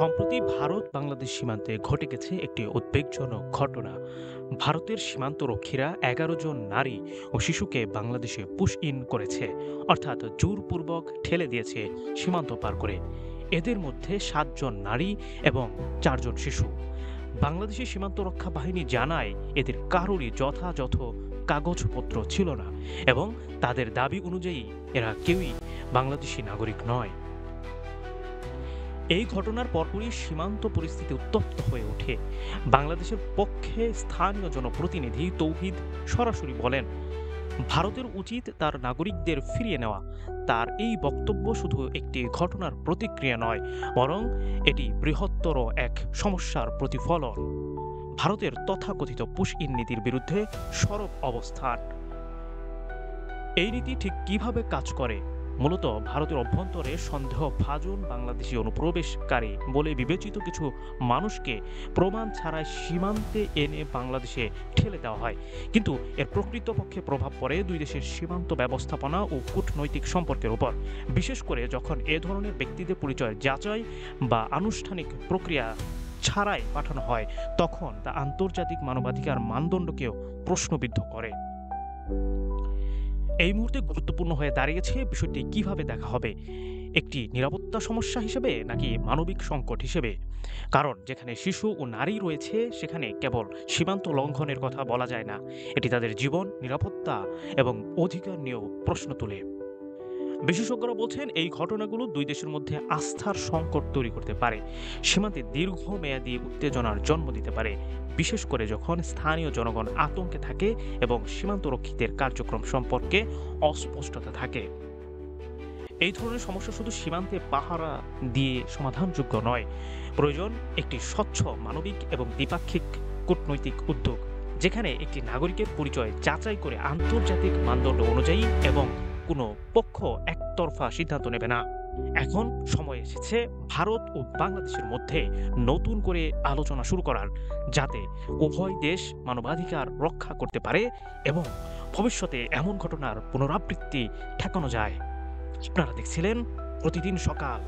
সম্প্রতি ভারত বাংলাদেশ সীমান্তে ঘটে গেছে একটি উদ্বেগজনক ঘটনা। ভারতের সীমান্তরক্ষীরা ১১ জন নারী ও শিশুকে বাংলাদেশে পুশ ইন করেছে, অর্থাৎ জোরপূর্বক ঠেলে দিয়েছে সীমান্ত পার করে। এদের মধ্যে ৭ জন নারী এবং ৪ জন শিশু। বাংলাদেশের সীমান্ত রক্ষা বাহিনী জানায় এদের কারোরই যথাযথ কাগজপত্র ছিল না এবং তাদের দাবি অনুযায়ী এরা কেউই বাংলাদেশি নাগরিক নয়। এই ঘটনার পরপরই সীমান্ত পরিস্থিতি উত্তপ্ত হয়ে ওঠে। বাংলাদেশের পক্ষে স্থানীয় জনপ্রতিনিধি তৌহিদ সরাসরি বলেন, ভারতের উচিত তার নাগরিকদের ফিরিয়ে নেওয়া। তার এই বক্তব্য শুধু একটি ঘটনার প্রতিক্রিয়া নয়, বরং এটি বৃহত্তর এক সমস্যার প্রতিফলন। ভারতের তথাকথিত পুশ ইন নীতির বিরুদ্ধে সরব অবস্থান। এই নীতি ঠিক কিভাবে কাজ করে? মূলত ভারতের অভ্যন্তরে সন্দেহভাজন বাংলাদেশি অনুপ্রবেশকারী বলে বিবেচিত কিছু মানুষকে প্রমাণ ছাড়াই সীমান্তে এনে বাংলাদেশে ঠেলে দেওয়া হয়। কিন্তু এর প্রকৃতপক্ষে প্রভাব পড়ে দুই দেশের সীমান্ত ব্যবস্থাপনা ও কূটনৈতিক সম্পর্কের উপর। বিশেষ করে যখন এ ধরনের ব্যক্তিদের পরিচয় যাচাই বা আনুষ্ঠানিক প্রক্রিয়া ছাড়াই পাঠানো হয়, তখন তা আন্তর্জাতিক মানবাধিকার মানদণ্ডকেও প্রশ্নবিদ্ধ করে। এই মুহূর্তে গুরুত্বপূর্ণ হয়ে দাঁড়িয়েছে বিষয়টি কিভাবে দেখা হবে, একটি নিরাপত্তা সমস্যা হিসেবে নাকি মানবিক সংকট হিসেবে। কারণ যেখানে শিশু ও নারী রয়েছে সেখানে কেবল সীমান্ত লঙ্ঘনের কথা বলা যায় না, এটি তাদের জীবন, নিরাপত্তা এবং অধিকার নিয়েও প্রশ্ন তোলে। বিশেষজ্ঞরা বলছেন এই ঘটনাগুলো দুই দেশের মধ্যে আস্থার সংকট তৈরি করতে পারে, সীমান্তে দীর্ঘমেয়াদী উত্তেজনার জন্ম দিতে পারে, বিশেষ করে যখন স্থানীয় জনগণ আতঙ্কে থাকে এবং সীমান্তরক্ষীদের কার্যক্রম সম্পর্কে অস্পষ্টতা থাকে। এই ধরনের সমস্যা শুধু সীমান্তে পাহারা দিয়ে সমাধানযোগ্য নয়, প্রয়োজন একটি স্বচ্ছ মানবিক এবং দ্বিপাক্ষিক কূটনৈতিক উদ্যোগ, যেখানে একটি নাগরিকের পরিচয় যাচাই করে আন্তর্জাতিক মানদণ্ড অনুযায়ী এবং কোনো পক্ষ একতরফা সিদ্ধান্ত নেবে না। এখন সময় এসেছে ভারত ও বাংলাদেশের মধ্যে নতুন করে আলোচনা শুরু করার, যাতে উভয় দেশ মানবাধিকার রক্ষা করতে পারে এবং ভবিষ্যতে এমন ঘটনার পুনরাবৃত্তি ঠেকানো যায়। আপনারা দেখছিলেন প্রতিদিন সকাল।